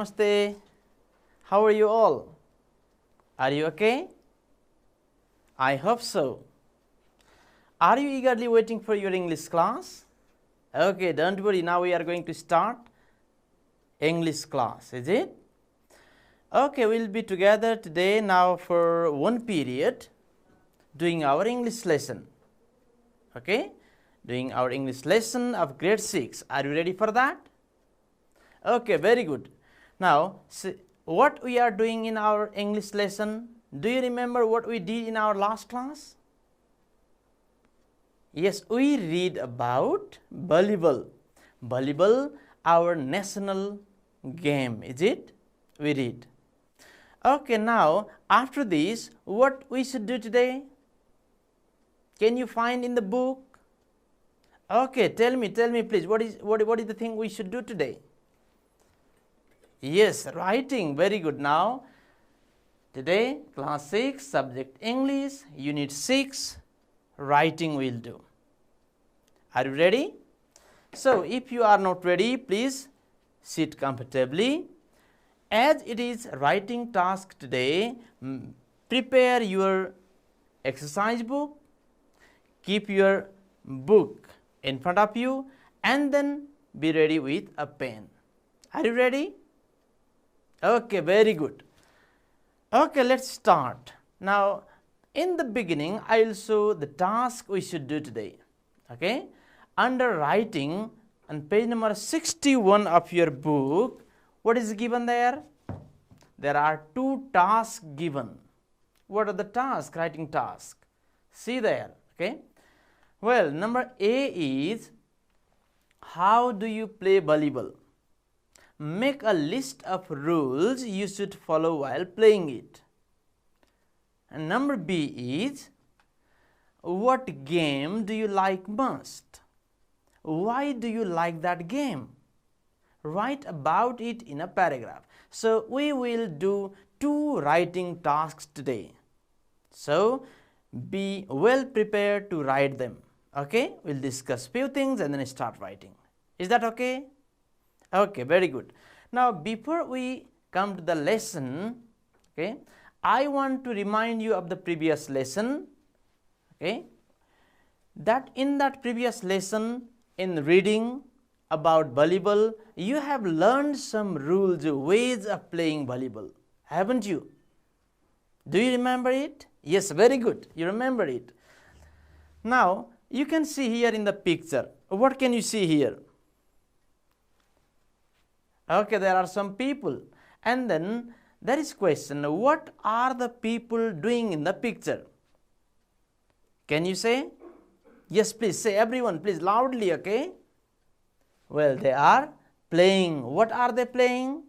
Namaste. How are you all? Are you okay? I hope so. Are you eagerly waiting for your English class? Okay, don't worry. Now we are going to start English class, is it? Okay, we'll be together today now for one period doing our English lesson. Okay, doing our English lesson of grade 6. Are you ready for that? Okay, very good. Now, see what we are doing in our English lesson. Do you remember what we did in our last class? Yes, we read about volleyball. Volleyball, our national game, is it? We read. Okay, now after this, what we should do today? Can you find in the book? Okay, tell me please, what is the thing we should do today? Yes, writing, very good. Now, today, class 6, subject English, unit 6, writing we will do. Are you ready? So, if you are not ready, please sit comfortably. As it is writing task today, prepare your exercise book, keep your book in front of you, and then be ready with a pen. Are you ready? Okay, very good. Okay, let's start. Now, in the beginning, I will show the task we should do today. Okay, under writing, on page number 61 of your book, what is given there? There are 2 tasks given. What are the tasks? Writing task. See there. Okay. Well, number A is, how do you play volleyball? Make a list of rules you should follow while playing it. And number B is, what game do you like most? Why do you like that game? Write about it in a paragraph. So, we will do 2 writing tasks today. So, be well prepared to write them. Okay, we will discuss few things and then start writing. Is that okay? Okay, very good. Now, before we come to the lesson, okay, I want to remind you of the previous lesson. Okay, that in that previous lesson, in reading about volleyball, you have learned some rules, ways of playing volleyball, haven't you? Do you remember it? Yes, very good. You remember it. Now, you can see here in the picture. What can you see here? Okay, there are some people, and then there is question, what are the people doing in the picture? Can you say? Yes, please say, everyone, please loudly, okay? Well, they are playing. What are they playing?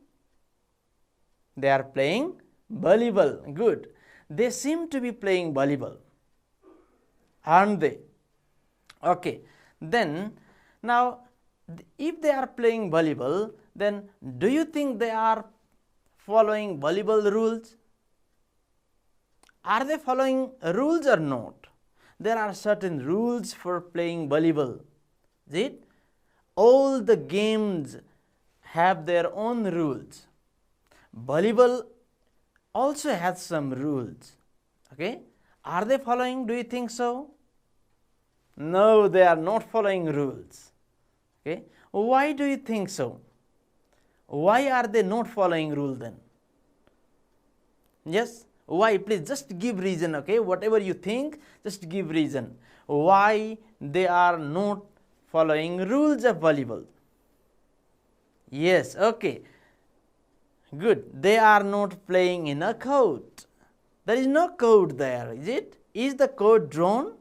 They are playing volleyball. Good. They seem to be playing volleyball, aren't they? Okay. Then, now, if they are playing volleyball, then do you think they are following volleyball rules? Are they following rules or not? There are certain rules for playing volleyball. Is it? All the games have their own rules. Volleyball also has some rules. Okay? Are they following? Do you think so? No, they are not following rules. Okay? Why do you think so? Why are they not following rule then? Yes? Why? Please just give reason, okay? Whatever you think, just give reason. Why they are not following rules of volleyball? Yes, okay. Good. They are not playing in a court. There is no court there, is it? Is the court drawn?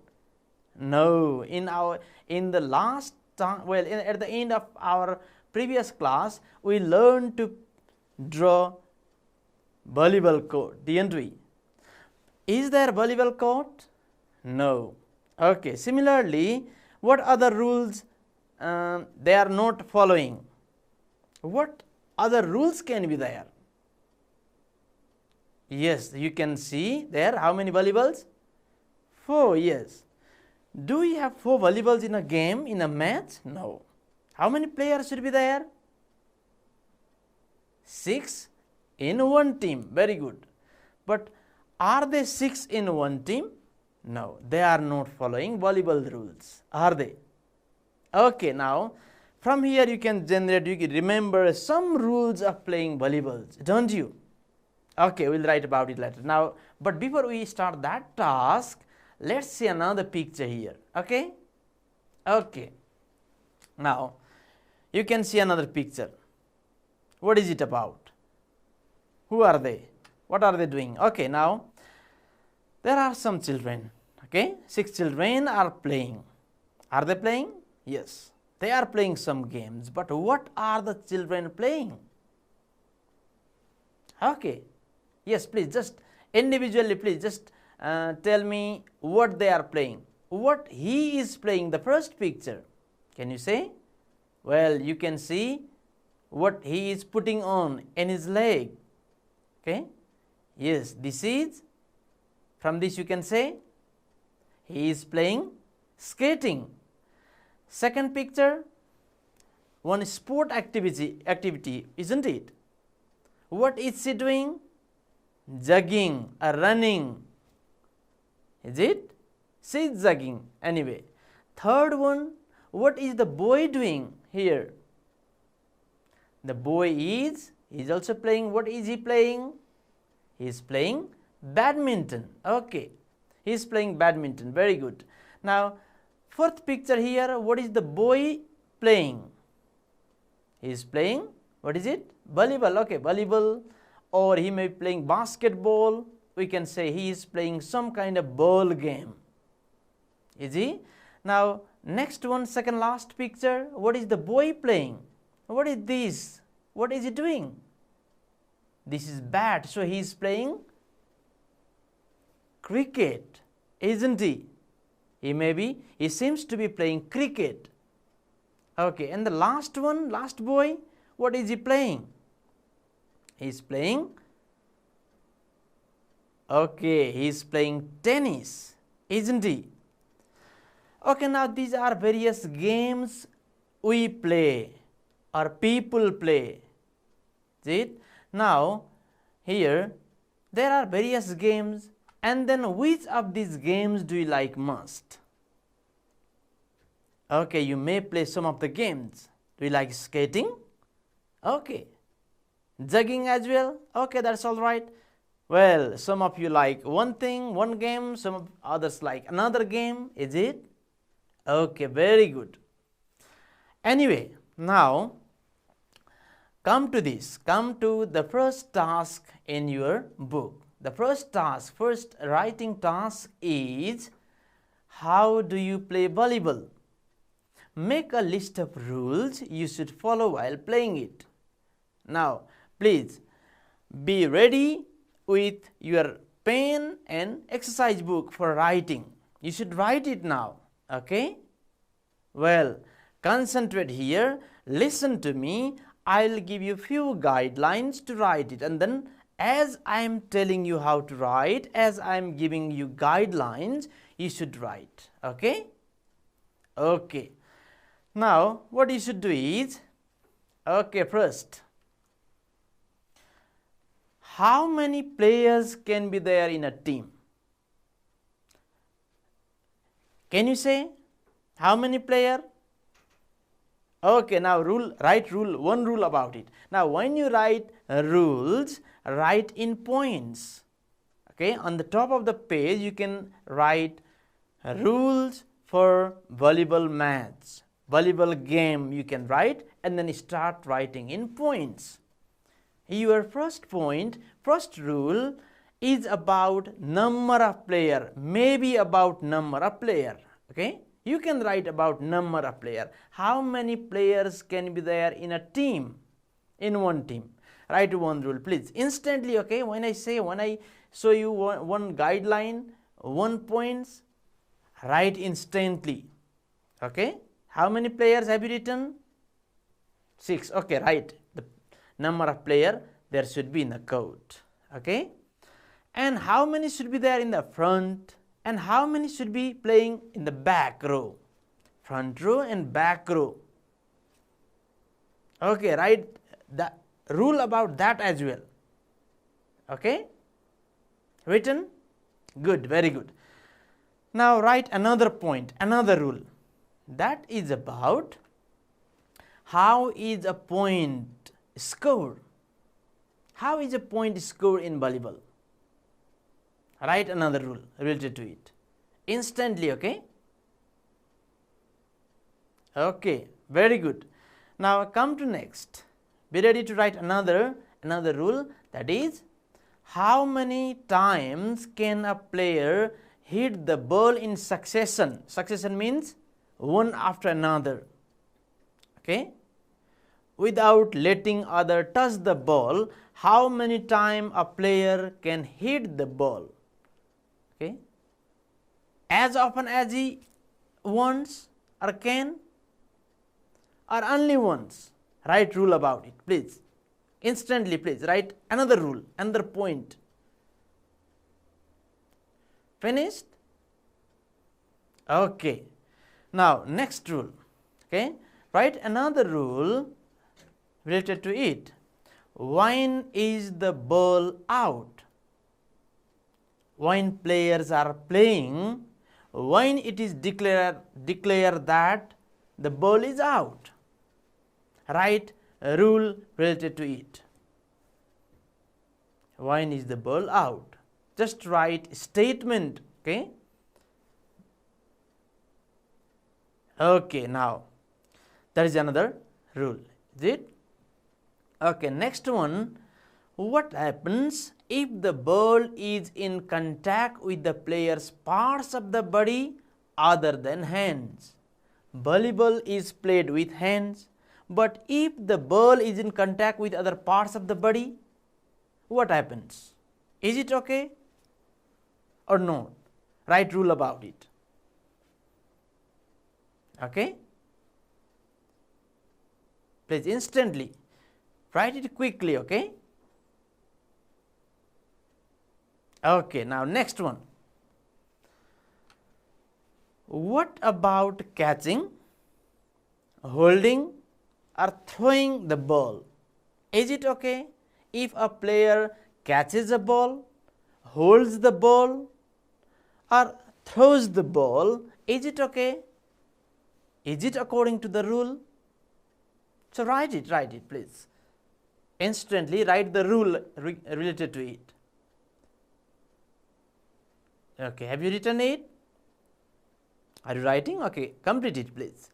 No. In the last time, well, at the end of our previous class, we learned to draw volleyball court, didn't we? Is there volleyball court? No. Okay. Similarly, what other rules they are not following? What other rules can be there? Yes, you can see there how many volleyballs? 4, yes. Do we have 4 volleyballs in a game, in a match? No. How many players should be there? 6 in one team. Very good. But are they 6 in one team? No, they are not following volleyball rules, are they? Okay, now from here you can generate, you can remember some rules of playing volleyball, don't you? Okay, we'll write about it later. Now, but before we start that task, let's see another picture here. Okay? Okay. Now, you can see another picture. What is it about? Who are they? What are they doing? Okay, now, there are some children. Okay? 6 children are playing. Are they playing? Yes. They are playing some games. But what are the children playing? Okay. Yes, please, just individually, please, just tell me what they are playing. What he is playing, the first picture. Can you say? Well, you can see what he is putting on in his leg. Okay? Yes, this is, from this you can say, he is playing skating. Second picture, one sport activity, isn't it? What is she doing? Jogging or running. Is it? She is jogging anyway. Third one, what is the boy doing here? The boy is also playing. What is he playing? He is playing badminton. Okay. He is playing badminton. Very good. Now, fourth picture here, what is the boy playing? He is playing, what is it? Volleyball. Okay, volleyball. Or he may be playing basketball. We can say he is playing some kind of ball game. Is he? Now, next one, second last picture. What is the boy playing? What is this? What is he doing? This is bat. So, he is playing cricket, isn't he? He seems to be playing cricket. Okay, and the last one, last boy, what is he playing? He is playing, okay, he is playing tennis, isn't he? Okay, now these are various games we play or people play. See it? Now, here there are various games, and then which of these games do you like most? Okay, you may play some of the games. Do you like skating? Okay. Jogging as well? Okay, that's all right. Well, some of you like one thing, one game, some of others like another game, is it? Okay, very good. Anyway, now come to the first task in your book. The first writing task is, how do you play volleyball? Make a list of rules you should follow while playing it. Now, please be ready with your pen and exercise book for writing. You should write it now. Okay? Well, concentrate here. Listen to me. I will give you few guidelines to write it, and then as I am telling you how to write, as I am giving you guidelines, you should write. Okay? Okay. Now, what you should do is, okay, first, how many players can be there in a team? Can you say how many players? Okay, now write one rule about it. Now, when you write rules, write in points. Okay, on the top of the page, you can write rules for volleyball match, volleyball game. You can write and then start writing in points. Your first point, first rule is about number of player, maybe about number of player. Okay, you can write about number of player. How many players can be there in a team, in one team? Write one rule, please, instantly. Okay, when I show you one guideline, 1 points, write instantly. Okay, how many players have you written? 6. Okay, write the number of player there should be in the court. Okay, and how many should be there in the front, and how many should be playing in the back row? Front row and back row. Okay, write rule about that as well. Okay? Written? Good, very good. Now write another point, another rule. That is about how is a point scored. How is a point scored in volleyball? Write another rule related to it. Instantly, okay? Okay, very good. Now come to next. Be ready to write another rule, that is how many times can a player hit the ball in succession. Succession means one after another. Okay? Without letting other touch the ball, how many times a player can hit the ball. Okay? As often as he wants or can, or only once. Write rule about it, please. Instantly, please write another rule, another point. Finished? Okay. Now next rule. Okay, write another rule related to it. When is the ball out? When players are playing, when it is declared that the ball is out. Write a rule related to it. When is the ball out? Just write statement. Okay. Okay, now there is another rule. Is it? Okay, next one. What happens if the ball is in contact with the player's parts of the body other than hands? Volleyball is played with hands, but if the ball is in contact with other parts of the body, what happens? Is it okay or no? Write rule about it. Okay? Please instantly write it quickly, okay? Okay, now next one. What about catching, holding or throwing the ball? Is it okay if a player catches a ball, holds the ball or throws the ball? Is it okay? Is it according to the rule? So write it please. Instantly write the rule related to it. Okay, have you written it? Are you writing? Okay, complete it please.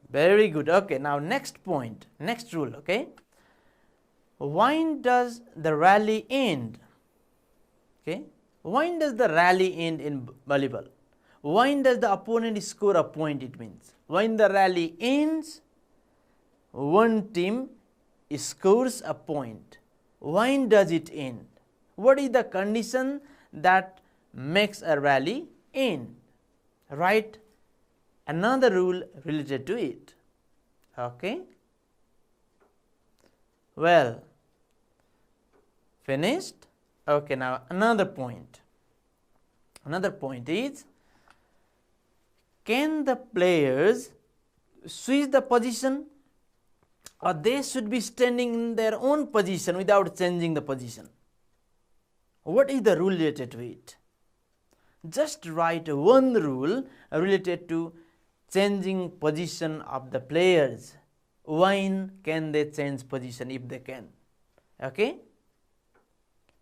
Very good. Okay, now next point, next rule. Okay, when does the rally end? Okay, when does the rally end in volleyball? When does the opponent score a point? It means when the rally ends, one team scores a point. When does it end? What is the condition that makes a rally end? Write another rule related to it. Okay. Well, finished? Okay, now another point. Another point is, can the players switch the position or they should be standing in their own position without changing the position? What is the rule related to it? Just write one rule related to changing position of the players. When can they change position if they can? Okay?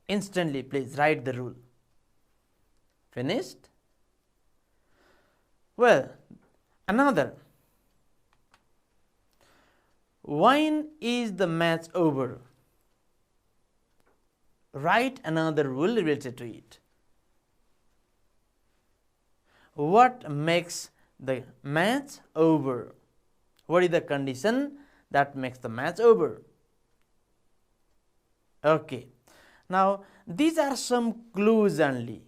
Instantly please write the rule. Finished? Well, another. When is the match over? Write another rule related to it. What makes the match over? What is the condition that makes the match over? Okay. Now, these are some clues only.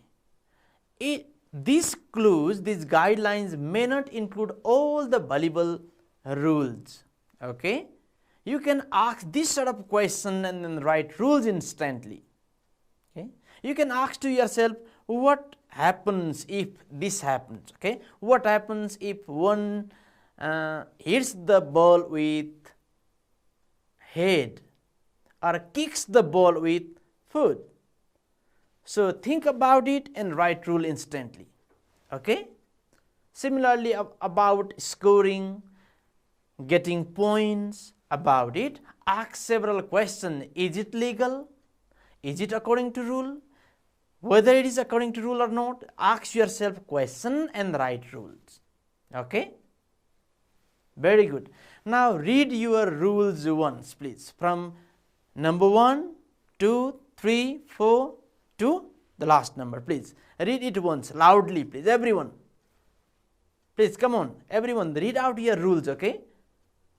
These clues, these guidelines may not include all the volleyball rules. Okay. You can ask this sort of question and then write rules instantly. Okay. You can ask to yourself, what happens if this happens? Okay. What happens if one hits the ball with head or kicks the ball with foot. So think about it and write rule instantly. Okay? Similarly, about scoring, getting points, about it, ask several questions. Is it legal? Is it according to rule? Whether it is according to rule or not, ask yourself question and write rules. Okay? Very good. Now read your rules once, please, from number 1, 2, 3, 4 to the last number. Please read it once loudly, please, everyone. Please come on, everyone, read out your rules. Okay,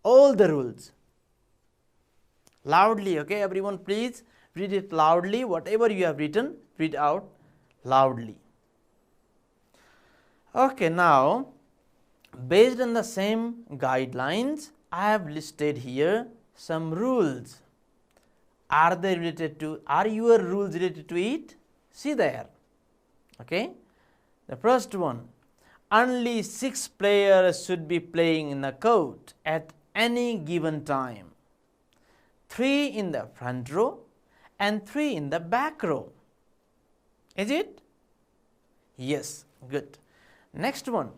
all the rules loudly. Okay, everyone, please read it loudly. Whatever you have written, read out loudly. Okay, now based on the same guidelines, I have listed here some rules. Are they related to, are your rules related to it? See there. Okay, the first one, only 6 players should be playing in the court at any given time. 3 in the front row and 3 in the back row. Is it? Yes, good. Next one,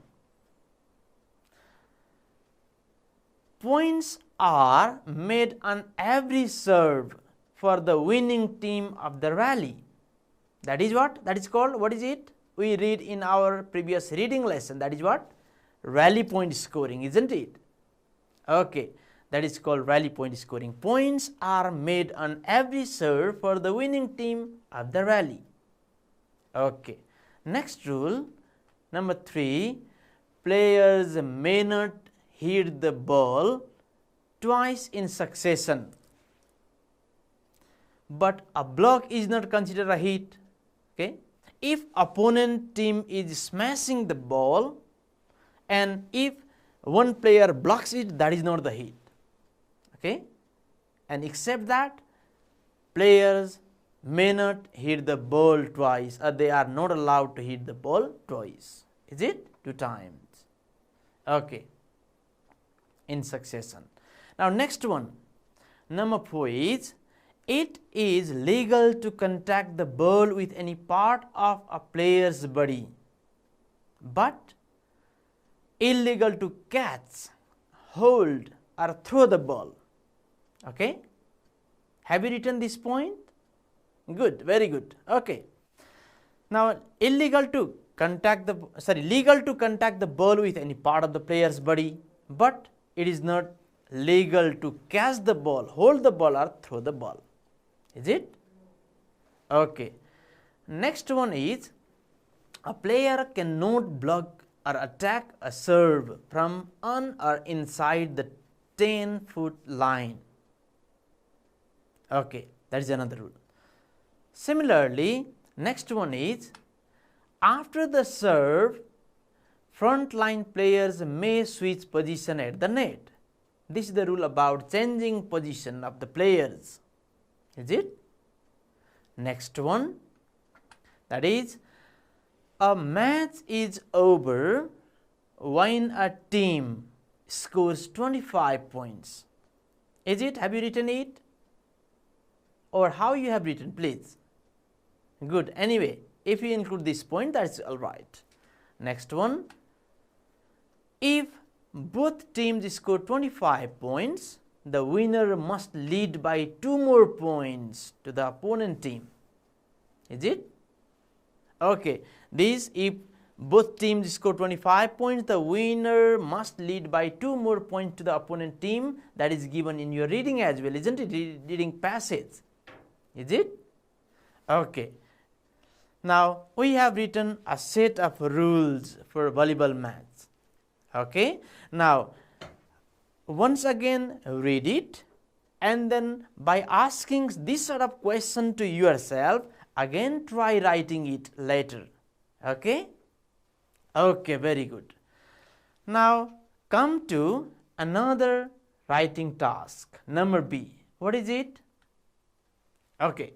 points are made on every serve for the winning team of the rally. That is what? That is called, what is it? We read in our previous reading lesson. That is what? Rally point scoring, isn't it? Okay, that is called rally point scoring. Points are made on every serve for the winning team of the rally. Okay, next rule, number 3, players may not hit the ball twice in succession, but a block is not considered a hit. Okay, if opponent team is smashing the ball and if one player blocks it, that is not the hit. Okay, and except that, players may not hit the ball twice, or they are not allowed to hit the ball twice. Is it? 2 times. Okay, in succession. Now next one, number 4 is, it is legal to contact the ball with any part of a player's body, but illegal to catch, hold or throw the ball. Okay, have you written this point? Good, very good. Okay, now legal to contact the ball with any part of the player's body, but it is not legal to catch the ball, hold the ball or throw the ball. Is it? Okay. Next one is, a player cannot block or attack a serve from on or inside the 10-foot line. Okay, that is another rule. Similarly, next one is, after the serve, front line players may switch position at the net. This is the rule about changing position of the players. Is it? Next one, that is, a match is over when a team scores 25 points. Is it? Have you written it? Or how you have written, please? Good. Anyway, if you include this point, that is all right. Next one, if both teams score 25 points, the winner must lead by 2 more points to the opponent team. Is it? Okay, this, if both teams score 25 points, the winner must lead by 2 more points to the opponent team. That is given in your reading as well, isn't it? Reading passage. Is it? Okay. Now we have written a set of rules for volleyball match. Okay. Now once again read it, and then by asking this sort of question to yourself, again try writing it later. Okay. Okay, very good. Now come to another writing task, number B. What is it? Okay.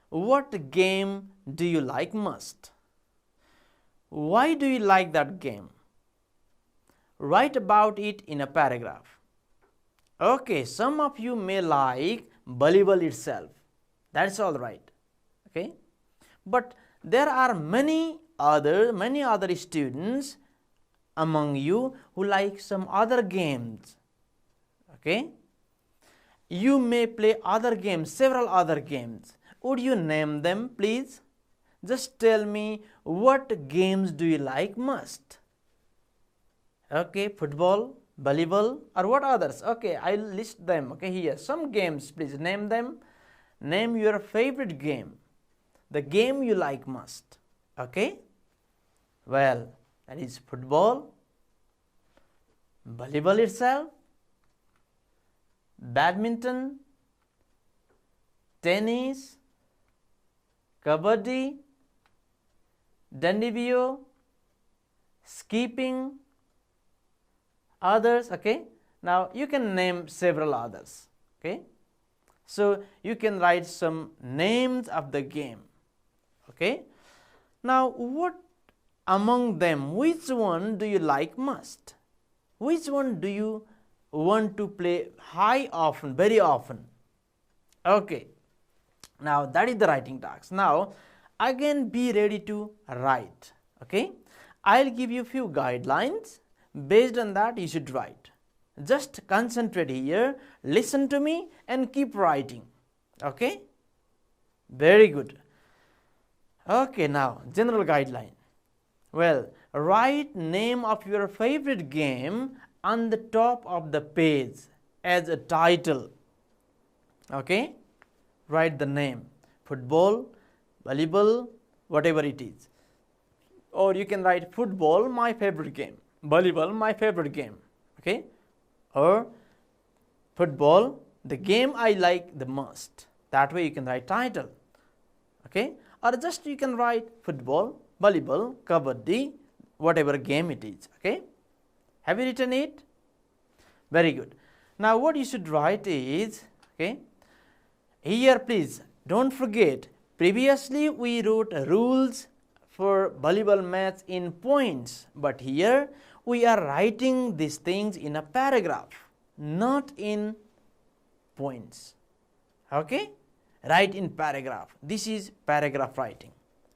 What game do you like most? Why do you like that game? Write about it in a paragraph. Okay, some of you may like volleyball itself. That's all right. Okay, but there are many other students among you who like some other games. Okay, you may play other games, several other games. Would you name them, please? Just tell me, what games do you like most? Okay, football, volleyball, or what others? Okay, I'll list them. Okay, here some games, please name them. Name your favorite game, the game you like most. Okay, well, that is football, volleyball itself, badminton, tennis, kabaddi, dandibio, skipping, others. Okay, now you can name several others. Okay, so you can write some names of the game. Okay, now what among them, which one do you like most? Which one do you want to play often, very often? Okay, now that is the writing task. Now again, be ready to write. Okay, I'll give you few guidelines. Based on that, you should write. Just concentrate here, listen to me and keep writing. Okay, very good. Okay, now general guideline. Well, write name of your favorite game on the top of the page as a title. Okay, write the name, football, volleyball, whatever it is. Or you can write football, my favorite game, volleyball, my favorite game. Okay, or football, the game I like the most. That way you can write title. Okay, or just you can write football, volleyball, kabaddi, whatever game it is. Okay, have you written it? Very good. Now what you should write is, okay, here please don't forget, previously we wrote rules for volleyball match in points, but here we are writing these things in a paragraph, not in points. Okay, write in paragraph. This is paragraph writing.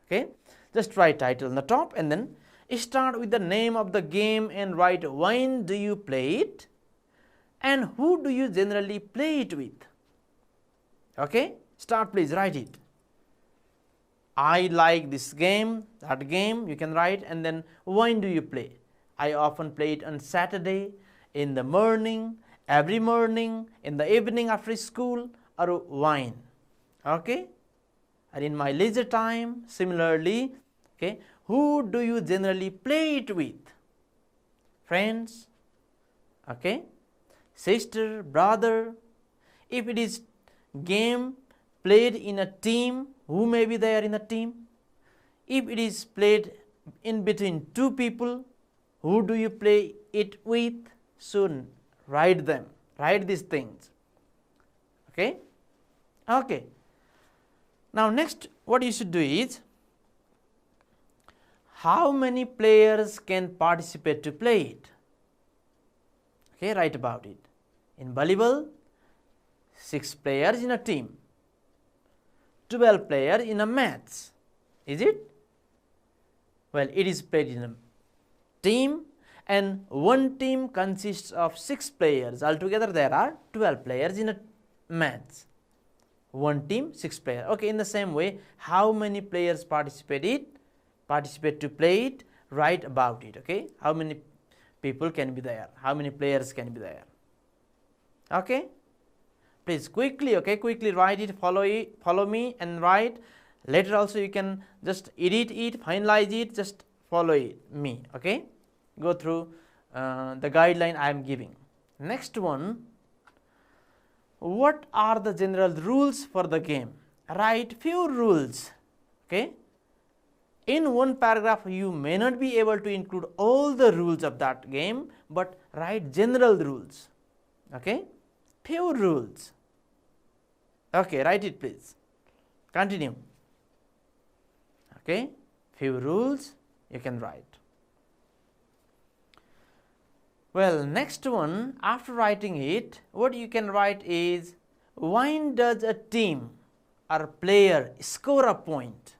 Okay, just write title on the top and then start with the name of the game and write when do you play it and who do you generally play it with. Okay, start, please write it. I like this game, that game you can write, and then when do you play? I often play it on Saturday, in the morning, every morning, in the evening after school, or when. Okay, and in my leisure time. Similarly, okay, who do you generally play it with? Friends, okay, sister, brother. If it is game played in a team, who may be there in a team? If it is played in between two people, who do you play it with? So write them, write these things. Okay, okay. Now next what you should do is, how many players can participate to play it? Okay, write about it. In volleyball, 6 players in a team, 12 players in a match. Is it? Well, it is played in a team and one team consists of 6 players. Altogether there are 12 players in a match. One team, 6 players. Okay, in the same way, how many players participate to play it? Write about it. Okay, how many people can be there? How many players can be there? Okay, please quickly. Okay, quickly write it. Follow me and write. Later also you can just edit it, finalize it. Just follow me. Okay, go through the guideline I am giving. Next one. What are the general rules for the game? Write few rules. Okay, in one paragraph you may not be able to include all the rules of that game, but write general rules. Okay, few rules. Okay, write it please. Continue. Okay, few rules you can write. Well, next one, after writing it, what you can write is, when does a team or player score a point?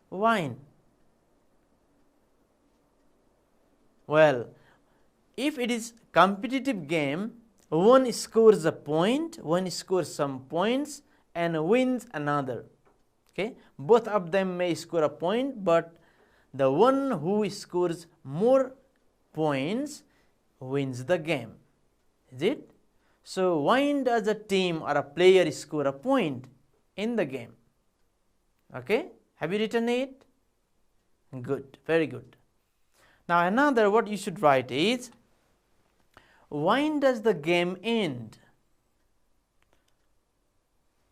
When? Well, if it is competitive game, one scores a point, one scores some points and wins another. Okay, both of them may score a point, but the one who scores more points wins the game. Is it? So, when does a team or a player score a point in the game? Okay, have you written it? Good, very good. Now, another what you should write is, when does the game end?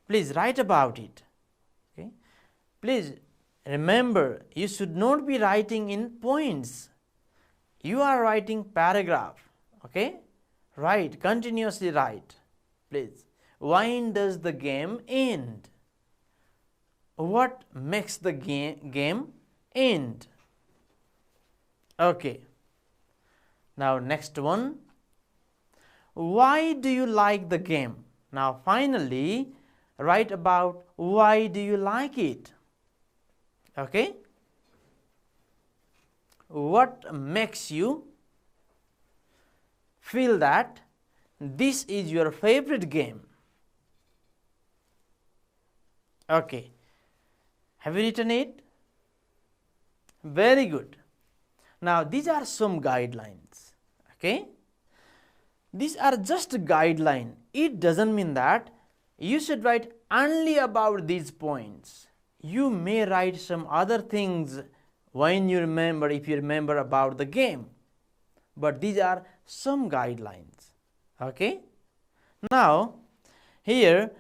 Please write about it. Okay, please remember, you should not be writing in points. You are writing paragraph. Okay, write, continuously write. Please, when does the game end? What makes the game end? Okay. Now, next one. Why do you like the game? Now, finally, write about why do you like it. Okay. What makes you feel that this is your favorite game? Okay. Have you written it? Very good. Now, these are some guidelines. Okay. These are just guideline. It doesn't mean that you should write only about these points. You may write some other things when you remember, if you remember about the game. But these are some guidelines. Okay. Now, here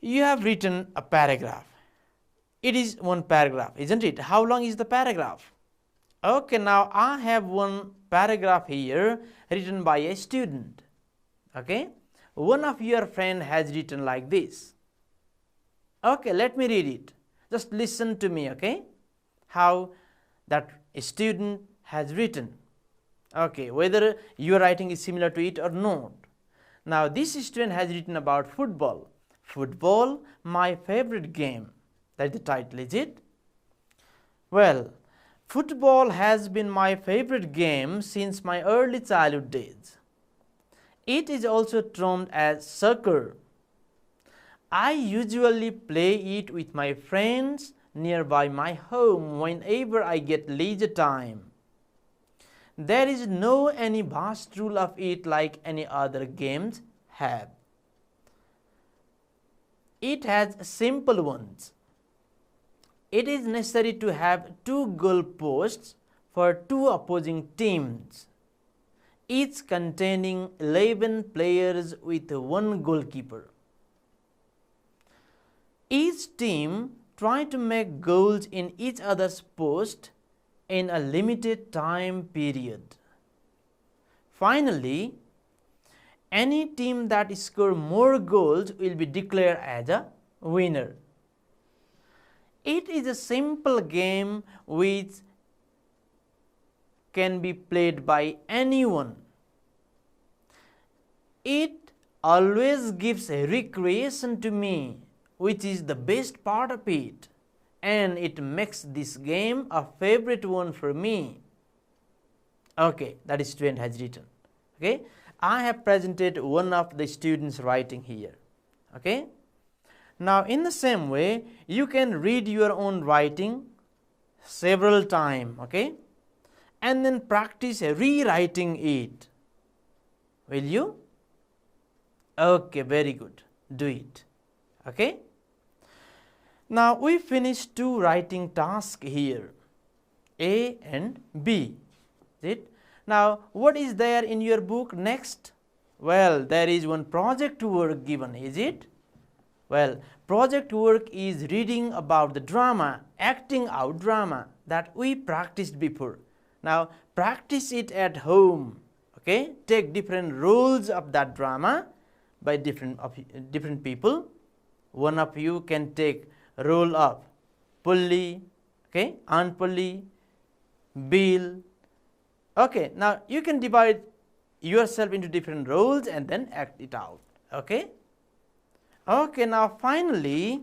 you have written a paragraph. It is one paragraph, isn't it? How long is the paragraph? Okay, now I have one paragraph here written by a student. Okay, one of your friend has written like this. Okay, let me read it. Just listen to me, okay, how that student has written. Okay, whether your writing is similar to it or not. Now, this student has written about football. Football, my favorite game. That is the title, is it? Well, football has been my favorite game since my early childhood days. It is also termed as soccer. I usually play it with my friends nearby my home whenever I get leisure time. There is no any vast rule of it like any other games have. It has simple ones. It is necessary to have 2 goal posts for 2 opposing teams, each containing 11 players with 1 goalkeeper. Each team try to make goals in each other's post in a limited time period. Finally, any team that scores more goals will be declared as a winner. It is a simple game which can be played by anyone. It always gives a recreation to me, which is the best part of it, and it makes this game a favorite one for me. Okay, that student has written. Okay, I have presented one of the students' writing here. Okay. Now, in the same way, you can read your own writing several times, okay, and then practice rewriting it. Will you? Okay, very good. Do it. Okay. Now, we finished 2 writing tasks here, A and B. Is it? Now, what is there in your book next? Well, there is one project work given, is it? Well, project work is reading about the drama, acting out drama that we practiced before. Now, practice it at home. Okay, take different roles of that drama by different people. One of you can take role of Pulli, okay, Aunt Pulli, Bill. Okay, now you can divide yourself into different roles and then act it out. Okay? Okay, now finally,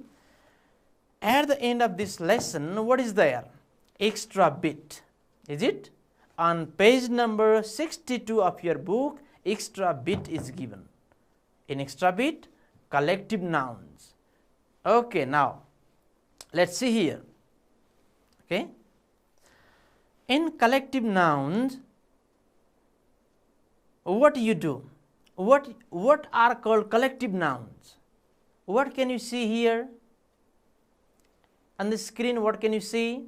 at the end of this lesson, what is there? Extra bit. Is it? On page number 62 of your book, extra bit is given. In extra bit, collective nouns. Okay, now let's see here. Okay, in collective nouns, what you do? What are called collective nouns? What can you see here? On the screen, what can you see?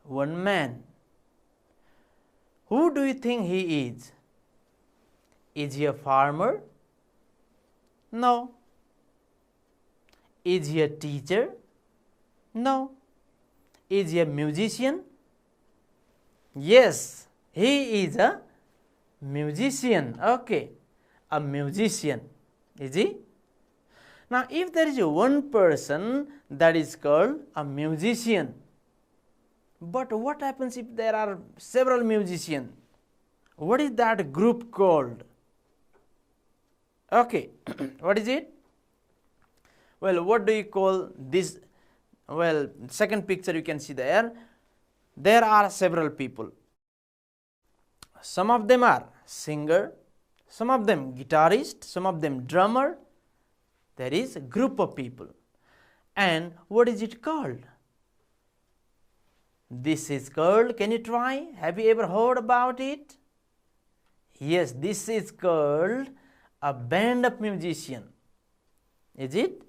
One man. Who do you think he is? Is he a farmer? No. Is he a teacher? No. Is he a musician? Yes, he is a musician. Okay, a musician. Is he? Now, if there is one person, that is called a musician. But what happens if there are several musicians? What is that group called? Okay, what is it? Well, what do you call this? Well, second picture you can see there. There are several people. Some of them are singer, some of them guitarist, some of them drummer. There is a group of people. And what is it called? This is called, can you try? Have you ever heard about it? Yes, this is called a band of musicians. Is it?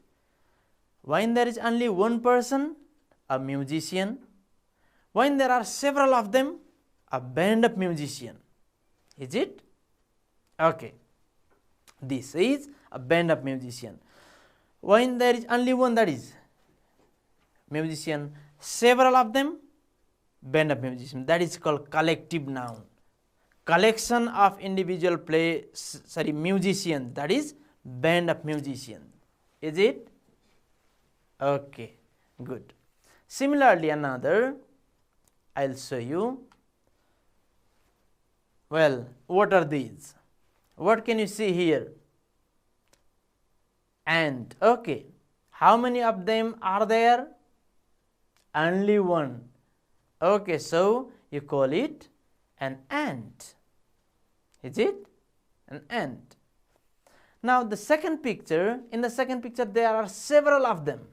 When there is only one person, a musician. When there are several of them, a band of musicians. Is it? Okay. This is a band of musicians. When there is only one, that is musician, several of them, band of musicians. That is called collective noun. Collection of individual musicians, that is band of musicians. Is it? Okay, good. Similarly, another, I will show you. Well, what are these? What can you see here? Ant. Okay, how many of them are there? Only one. Okay, so you call it an ant. Is it? An ant. Now the second picture, in the second picture there are several of them.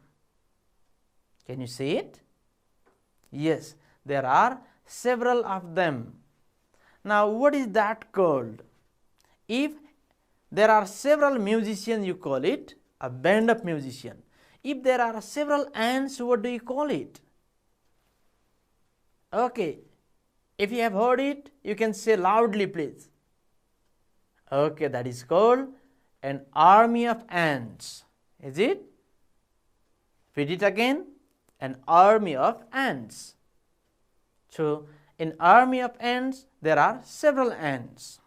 Can you see it? Yes, there are several of them. Now what is that called? If there are several musicians, you call it a band of musicians. If there are several ants, what do you call it? Okay, if you have heard it, you can say loudly, please. Okay, that is called an army of ants. Is it? Read it again. An army of ants. So, in army of ants, there are several ants.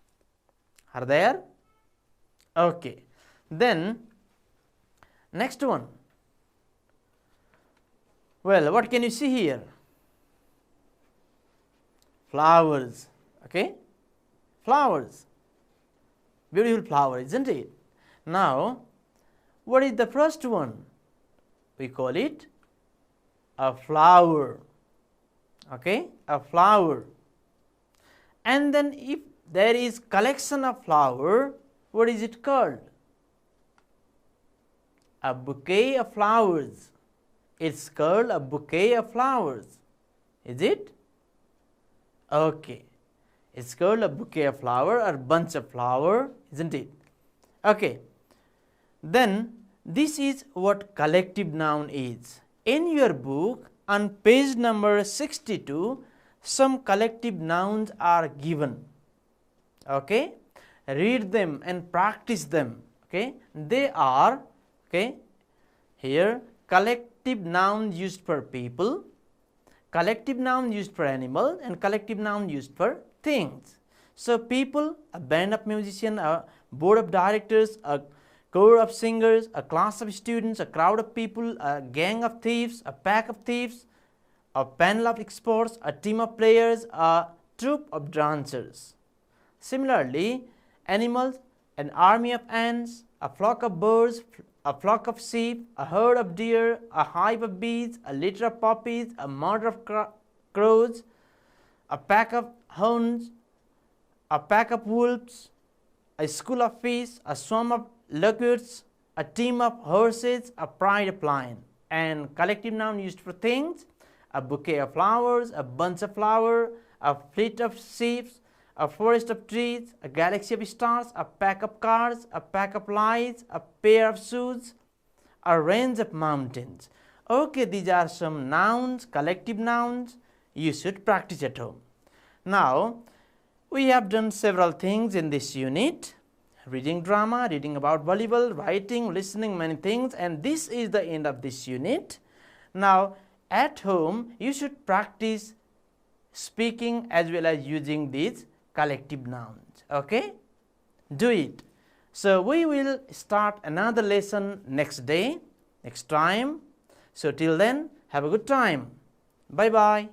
Are there? Okay. Then, next one. Well, what can you see here? Flowers. Okay? Flowers. Beautiful flower, isn't it? Now, what is the first one? We call it a flower. Okay? A flower. And then if there is collection of flower, what is it called? A bouquet of flowers. It's called a bouquet of flowers. Is it? Okay. It's called a bouquet of flower or bunch of flower, isn't it? Okay. Then this is what collective noun is. In your book on page number 62, some collective nouns are given. Okay. Read them and practice them. Okay. They are, okay, here collective noun used for people, collective noun used for animals, and collective noun used for things. So people, a band of musicians, a board of directors, a corps of singers, a class of students, a crowd of people, a gang of thieves, a pack of thieves, a panel of experts, a team of players, a troupe of dancers. Similarly, animals, an army of ants, a flock of birds, a flock of sheep, a herd of deer, a hive of bees, a litter of puppies, a murder of crows, a pack of hounds, a pack of wolves, a school of fish, a swarm of locusts, a team of horses, a pride of lion. And collective noun used for things, a bouquet of flowers, a bunch of flowers, a fleet of sheep, a forest of trees, a galaxy of stars, a pack of cars, a pack of lights, a pair of shoes, a range of mountains. Okay, these are some nouns, collective nouns you should practice at home. Now, we have done several things in this unit. Reading drama, reading about volleyball, writing, listening, many things, and this is the end of this unit. Now, at home, you should practice speaking as well as using these collective nouns. Okay? Do it. So, we will start another lesson next day, next time. So, till then, have a good time. Bye-bye.